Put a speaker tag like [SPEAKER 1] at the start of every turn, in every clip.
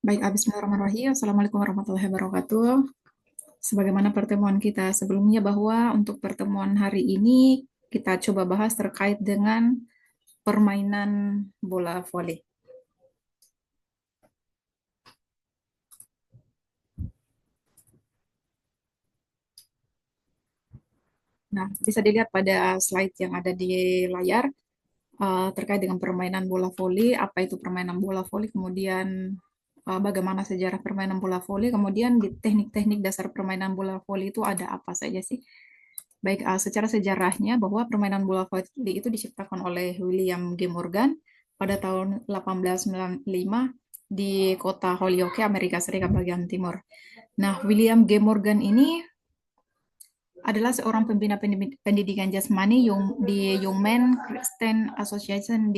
[SPEAKER 1] Baik, bismillahirrahmanirrahim. Assalamualaikum warahmatullahi wabarakatuh. Sebagaimana pertemuan kita sebelumnya bahwa untuk pertemuan hari ini kita coba bahas terkait dengan permainan bola voli. Nah, bisa dilihat pada slide yang ada di layar terkait dengan permainan bola voli, apa itu permainan bola voli, kemudian bagaimana sejarah permainan bola voli, kemudian di teknik-teknik dasar permainan bola voli itu ada apa saja sih. Baik, secara sejarahnya bahwa permainan bola voli itu diciptakan oleh William G. Morgan pada tahun 1895 di kota Holyoke, Amerika Serikat bagian timur. Nah, William G. Morgan ini adalah seorang pembina pendidikan jasmani di Young Men Christian Association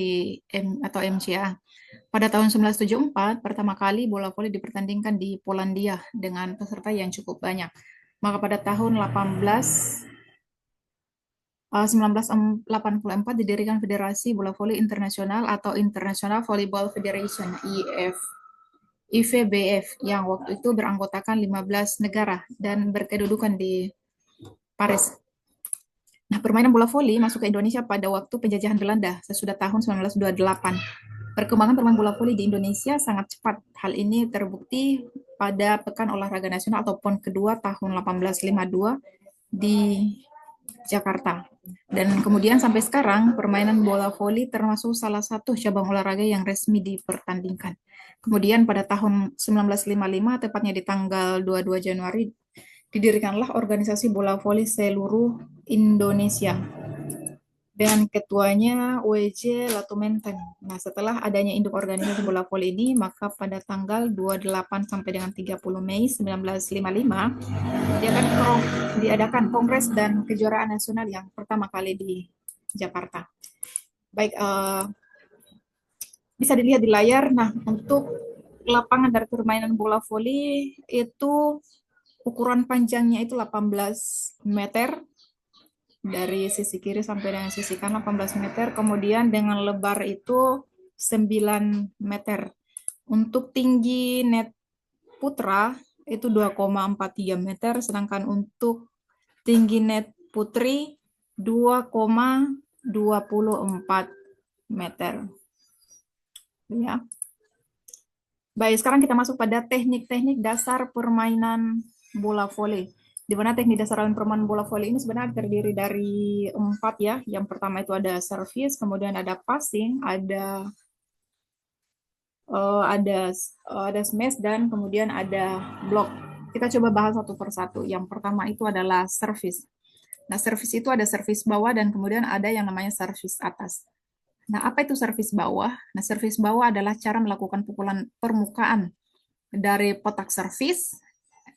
[SPEAKER 1] atau MCA. Pada tahun 1974, pertama kali bola voli dipertandingkan di Polandia dengan peserta yang cukup banyak. Maka pada tahun 1984 didirikan Federasi Bola Voli Internasional atau International Volleyball Federation IVBF yang waktu itu beranggotakan 15 negara dan berkedudukan di Paris. Nah, permainan bola voli masuk ke Indonesia pada waktu penjajahan Belanda sesudah tahun 1928. Perkembangan permainan bola voli di Indonesia sangat cepat. Hal ini terbukti pada Pekan Olahraga Nasional atau PON kedua tahun 1852 di Jakarta. Dan kemudian sampai sekarang permainan bola voli termasuk salah satu cabang olahraga yang resmi dipertandingkan. Kemudian pada tahun 1955, tepatnya di tanggal 22 Januari, didirikanlah organisasi bola voli seluruh Indonesia dan ketuanya WJ Latumentan. Nah, setelah adanya induk organisasi bola voli ini, maka pada tanggal 28 sampai dengan 30 Mei 1955 diadakan kongres dan kejuaraan nasional yang pertama kali di Jakarta. Baik, bisa dilihat di layar. Nah, untuk lapangan dari permainan bola voli itu ukuran panjangnya itu 18 meter dari sisi kiri sampai dengan sisi kanan 18 meter, kemudian dengan lebar itu 9 meter. Untuk tinggi net putra itu 2,43 meter, sedangkan untuk tinggi net putri 2,24 meter. Ya. Baik, sekarang kita masuk pada teknik-teknik dasar permainan bola voli. Di mana teknik dasar permainan bola voli ini sebenarnya terdiri dari 4 ya. Yang pertama itu ada service, kemudian ada passing, ada smash, dan kemudian ada block. Kita coba bahas satu persatu. Yang pertama itu adalah service. Nah, service itu ada service bawah dan kemudian ada yang namanya service atas. Nah, apa itu servis bawah? Nah, servis bawah adalah cara melakukan pukulan permukaan dari kotak servis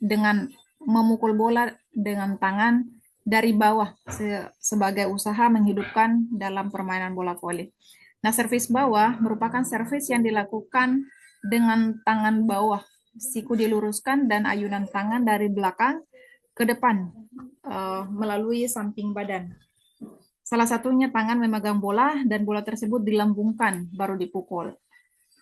[SPEAKER 1] dengan memukul bola dengan tangan dari bawah sebagai usaha menghidupkan dalam permainan bola voli. Nah, servis bawah merupakan servis yang dilakukan dengan tangan bawah, siku diluruskan dan ayunan tangan dari belakang ke depan melalui samping badan. Salah satunya tangan memegang bola dan bola tersebut dilambungkan baru dipukul.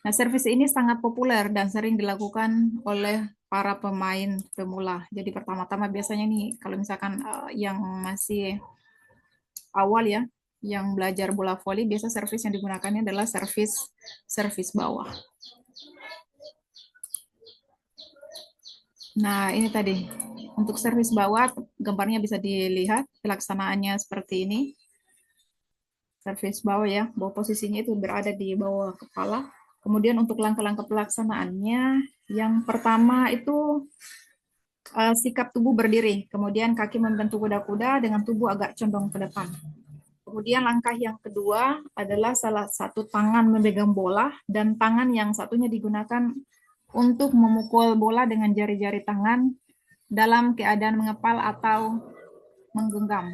[SPEAKER 1] Nah, servis ini sangat populer dan sering dilakukan oleh para pemain pemula. Jadi pertama-tama biasanya nih kalau misalkan yang masih awal ya, yang belajar bola voli, biasa servis yang digunakannya adalah servis bawah. Nah, ini tadi untuk servis bawah, gambarnya bisa dilihat pelaksanaannya seperti ini. Servis bawah ya, bahwa posisinya itu berada di bawah kepala. Kemudian untuk langkah-langkah pelaksanaannya, yang pertama itu sikap tubuh berdiri, kemudian kaki membentuk kuda-kuda dengan tubuh agak condong ke depan. Kemudian langkah yang kedua adalah salah satu tangan memegang bola dan tangan yang satunya digunakan untuk memukul bola dengan jari-jari tangan dalam keadaan mengepal atau menggenggam.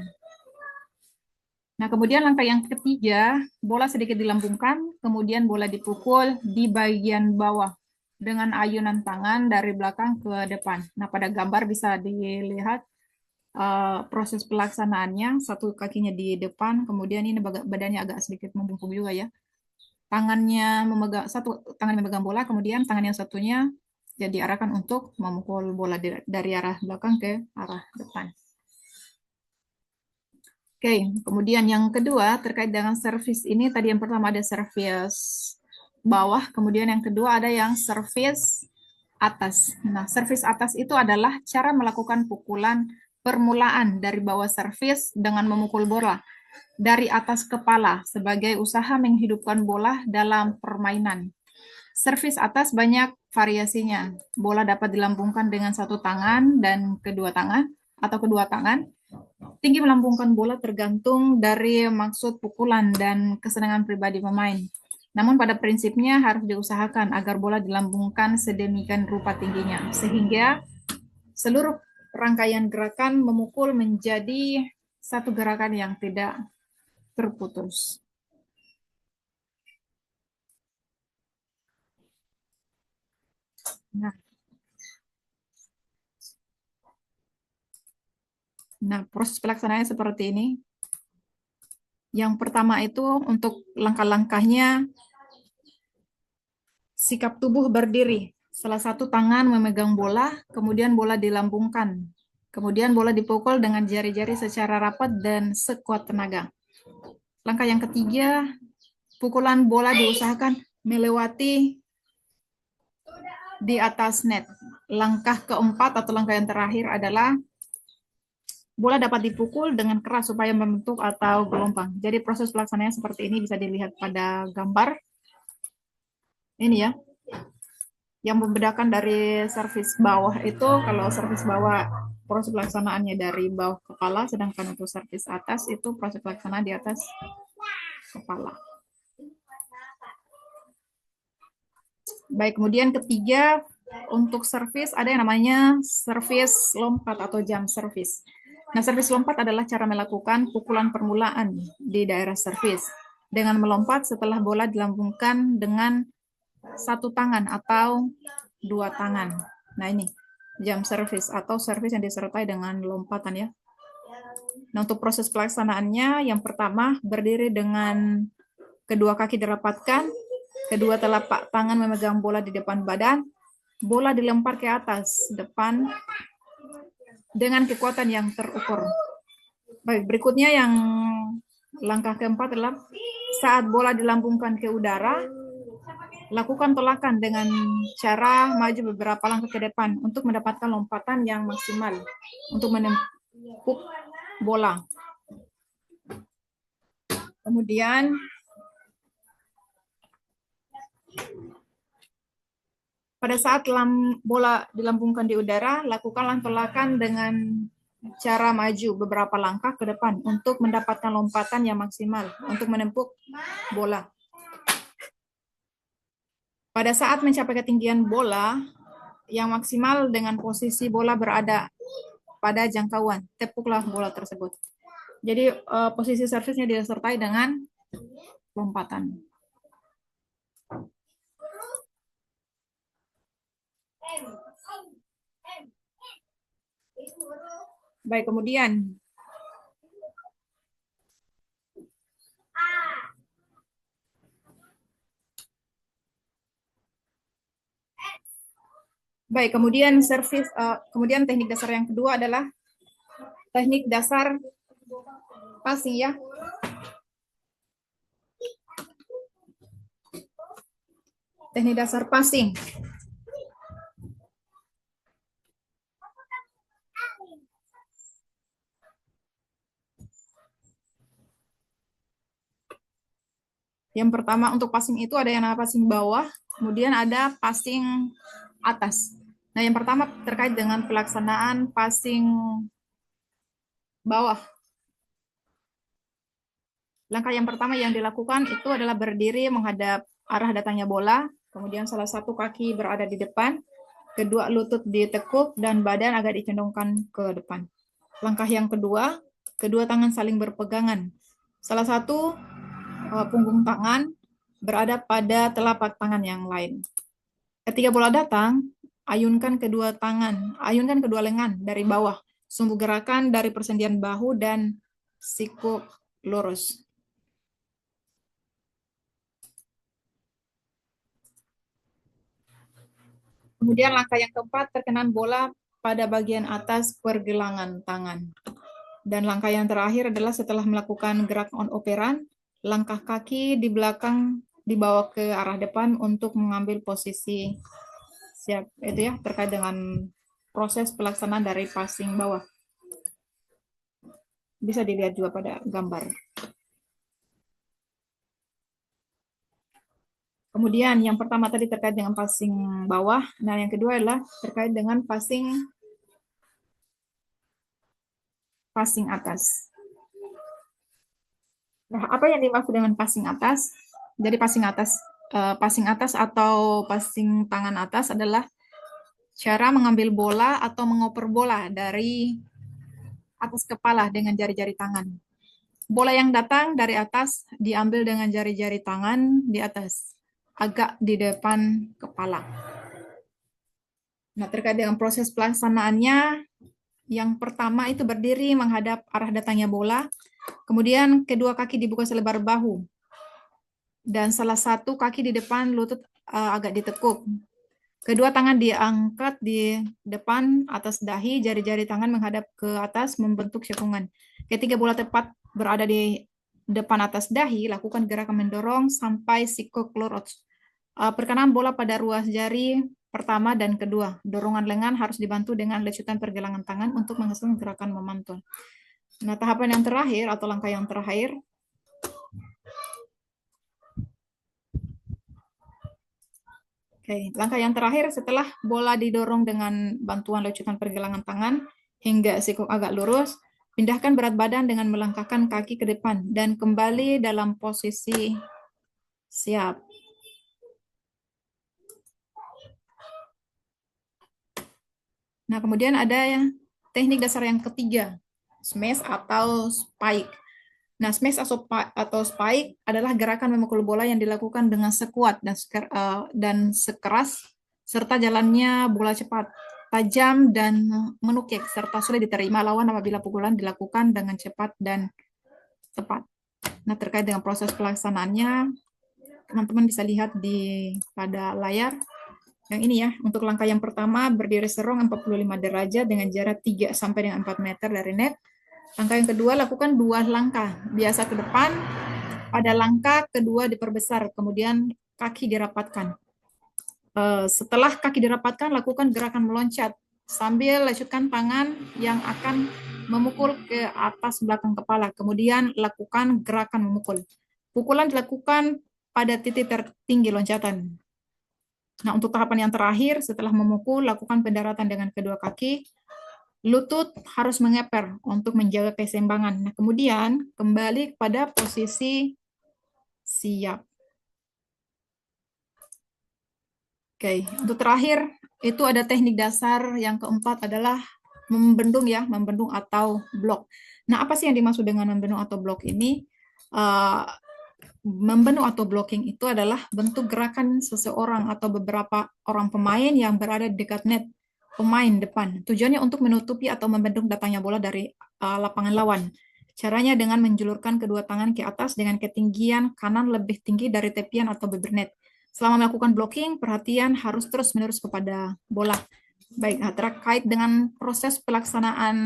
[SPEAKER 1] Nah, kemudian langkah yang ketiga, bola sedikit dilambungkan, kemudian bola dipukul di bagian bawah dengan ayunan tangan dari belakang ke depan. Nah, pada gambar bisa dilihat proses pelaksanaannya, satu kakinya di depan, kemudian ini badannya agak sedikit membungkuk juga ya. Satu tangan memegang bola, kemudian tangan yang satunya Jadi arahkan untuk memukul bola dari arah belakang ke arah depan. Oke, kemudian yang kedua terkait dengan servis ini, tadi yang pertama ada servis bawah, kemudian yang kedua ada yang servis atas. Nah, servis atas itu adalah cara melakukan pukulan permulaan dari bawah servis dengan memukul bola dari atas kepala sebagai usaha menghidupkan bola dalam permainan. Servis atas banyak variasinya. Bola dapat dilambungkan dengan satu tangan dan kedua tangan atau kedua tangan. Tinggi melambungkan bola tergantung dari maksud pukulan dan kesenangan pribadi pemain. Namun pada prinsipnya harus diusahakan agar bola dilambungkan sedemikian rupa tingginya, sehingga seluruh rangkaian gerakan memukul menjadi satu gerakan yang tidak terputus. Nah, proses pelaksanaannya seperti ini. Yang pertama itu untuk langkah-langkahnya, sikap tubuh berdiri. Salah satu tangan memegang bola, kemudian bola dilambungkan. Kemudian bola dipukul dengan jari-jari secara rapat dan sekuat tenaga. Langkah yang ketiga, pukulan bola diusahakan melewati di atas net. Langkah keempat atau langkah yang terakhir adalah bola dapat dipukul dengan keras supaya membentuk atau gelombang. Jadi proses pelaksanaannya seperti ini, bisa dilihat pada gambar. Ini ya, yang membedakan dari servis bawah itu, kalau servis bawah proses pelaksanaannya dari bawah kepala, sedangkan untuk servis atas itu proses pelaksanaan di atas kepala. Baik, kemudian ketiga, untuk servis ada yang namanya servis lompat atau jump servis. Nah, servis lompat adalah cara melakukan pukulan permulaan di daerah servis dengan melompat setelah bola dilambungkan dengan satu tangan atau dua tangan. Nah, ini jump service atau service yang disertai dengan lompatan ya. Nah, untuk proses pelaksanaannya, yang pertama berdiri dengan kedua kaki dirapatkan, kedua telapak tangan memegang bola di depan badan, bola dilempar ke atas depan dengan kekuatan yang terukur. Baik, berikutnya yang langkah keempat adalah saat bola dilambungkan ke udara, lakukan tolakan dengan cara maju beberapa langkah ke depan untuk mendapatkan lompatan yang maksimal untuk menempuk bola. Kemudian pada saat bola dilambungkan di udara, lakukanlah tolakan dengan cara maju beberapa langkah ke depan untuk mendapatkan lompatan yang maksimal untuk menempuk bola. Pada saat mencapai ketinggian bola yang maksimal dengan posisi bola berada pada jangkauan, tepuklah bola tersebut. Jadi posisi servisnya disertai dengan lompatan. Baik, kemudian kemudian teknik dasar yang kedua adalah teknik dasar passing ya. Teknik dasar passing. Yang pertama untuk passing itu ada yang namanya passing bawah, kemudian ada passing atas. Nah, yang pertama terkait dengan pelaksanaan passing bawah. Langkah yang pertama yang dilakukan itu adalah berdiri menghadap arah datangnya bola, kemudian salah satu kaki berada di depan, kedua lutut ditekuk, dan badan agak dicondongkan ke depan. Langkah yang kedua, kedua tangan saling berpegangan. Salah satu punggung tangan berada pada telapak tangan yang lain. Ketika bola datang, ayunkan kedua lengan dari bawah. Sumbu gerakan dari persendian bahu dan siku lurus. Kemudian langkah yang keempat, perkenan bola pada bagian atas pergelangan tangan. Dan langkah yang terakhir adalah setelah melakukan gerak on operan, langkah kaki di belakang dibawa ke arah depan untuk mengambil posisi siap. Itu ya terkait dengan proses pelaksanaan dari passing bawah. Bisa dilihat juga pada gambar. Kemudian yang pertama tadi terkait dengan passing bawah. Nah, yang kedua adalah terkait dengan passing atas. Nah, apa yang dimaksud dengan passing atas? Jadi passing atas atau passing tangan atas adalah cara mengambil bola atau mengoper bola dari atas kepala dengan jari-jari tangan. Bola yang datang dari atas diambil dengan jari-jari tangan di atas, agak di depan kepala. Nah, terkait dengan proses pelaksanaannya, yang pertama itu berdiri menghadap arah datangnya bola, kemudian kedua kaki dibuka selebar bahu, dan salah satu kaki di depan lutut agak ditekuk. Kedua tangan diangkat di depan atas dahi, jari-jari tangan menghadap ke atas membentuk cekungan. Ketika bola tepat berada di depan atas dahi, lakukan gerakan mendorong sampai sikok lurus. Perkenaan bola pada ruas jari pertama dan kedua. Dorongan lengan harus dibantu dengan lecutan pergelangan tangan untuk menghasilkan gerakan memantul. Nah, tahapan yang terakhir atau langkah yang terakhir, langkah yang terakhir setelah bola didorong dengan bantuan lecutan pergelangan tangan hingga sikuk agak lurus, pindahkan berat badan dengan melangkahkan kaki ke depan dan kembali dalam posisi siap. Nah, kemudian ada teknik dasar yang ketiga, smash atau spike. Nah, smash atau spike adalah gerakan memukul bola yang dilakukan dengan sekuat dan sekeras, serta jalannya bola cepat, tajam, dan menukik, serta sulit diterima lawan apabila pukulan dilakukan dengan cepat dan tepat. Nah, terkait dengan proses pelaksanaannya, teman-teman bisa lihat pada layar. Yang ini ya, untuk langkah yang pertama, berdiri serong 45 derajat dengan jarak 3 sampai dengan 4 meter dari net. Langkah yang kedua, lakukan 2 langkah, biasa ke depan. Pada langkah kedua diperbesar, kemudian kaki dirapatkan. Setelah kaki dirapatkan, lakukan gerakan meloncat sambil lecutkan tangan yang akan memukul ke atas belakang kepala. Kemudian lakukan gerakan memukul. Pukulan dilakukan pada titik tertinggi loncatan. Nah, untuk tahapan yang terakhir, setelah memukul, lakukan pendaratan dengan kedua kaki. Lutut harus mengeper untuk menjaga keseimbangan. Nah, kemudian kembali pada posisi siap. Oke, untuk terakhir itu ada teknik dasar yang keempat adalah membendung ya, membendung atau blok. Nah, apa sih yang dimaksud dengan membendung atau blok ini? Membendung atau blocking itu adalah bentuk gerakan seseorang atau beberapa orang pemain yang berada di dekat net pemain depan. Tujuannya untuk menutupi atau membendung datangnya bola dari lapangan lawan. Caranya dengan menjulurkan kedua tangan ke atas dengan ketinggian kanan lebih tinggi dari tepian atau bibir net. Selama melakukan blocking, perhatian harus terus-menerus kepada bola. Baik, nah, terkait dengan proses pelaksanaan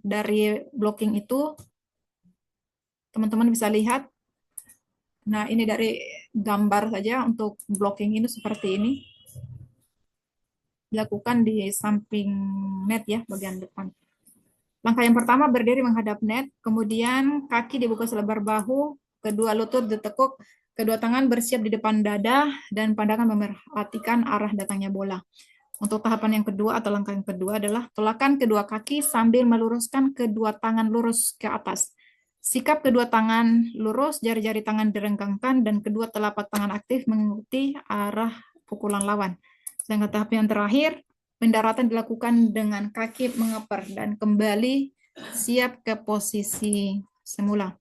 [SPEAKER 1] dari blocking itu, teman-teman bisa lihat. Nah, ini dari gambar saja untuk blocking ini seperti ini. Dilakukan di samping net ya, bagian depan. Langkah yang pertama berdiri menghadap net, kemudian kaki dibuka selebar bahu, kedua lutut ditekuk, kedua tangan bersiap di depan dada, dan pandangan memperhatikan arah datangnya bola. Untuk tahapan yang kedua atau langkah yang kedua adalah tolakkan kedua kaki sambil meluruskan kedua tangan lurus ke atas. Sikap kedua tangan lurus, jari-jari tangan direnggangkan, dan kedua telapak tangan aktif mengikuti arah pukulan lawan. Sedangkan tahap yang terakhir, pendaratan dilakukan dengan kaki mengeper dan kembali siap ke posisi semula.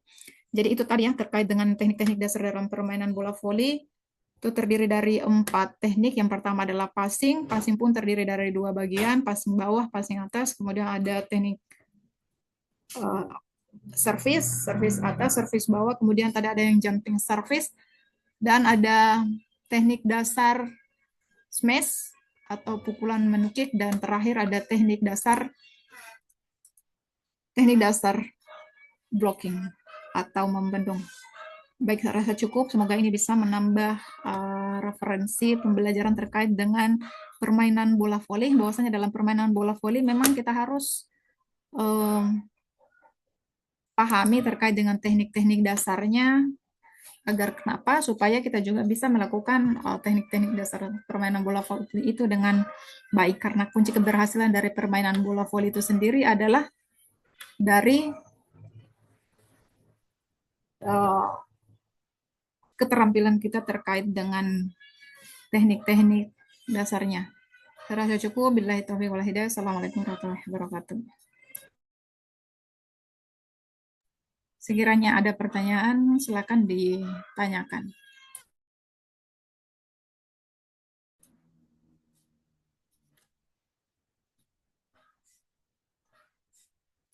[SPEAKER 1] Jadi itu tadi yang terkait dengan teknik-teknik dasar dalam permainan bola voli. Itu terdiri dari 4 teknik. Yang pertama adalah passing. Passing pun terdiri dari 2 bagian, passing bawah, passing atas. Kemudian ada teknik service atas, service bawah. Kemudian tadi ada yang jumping service. Dan ada teknik dasar smash atau pukulan menukik, dan terakhir ada teknik dasar blocking atau membendung. Baik, saya rasa cukup. Semoga ini bisa menambah referensi pembelajaran terkait dengan permainan bola voli. Bahwasanya dalam permainan bola voli memang kita harus pahami terkait dengan teknik-teknik dasarnya, agar kenapa supaya kita juga bisa melakukan teknik-teknik dasar permainan bola voli itu dengan baik, karena kunci keberhasilan dari permainan bola voli itu sendiri adalah dari keterampilan kita terkait dengan teknik-teknik dasarnya. Saya rasa cukup. Billahi taufiq wal hidayah. Assalamualaikum warahmatullahi wabarakatuh. Sekiranya ada pertanyaan, silakan ditanyakan.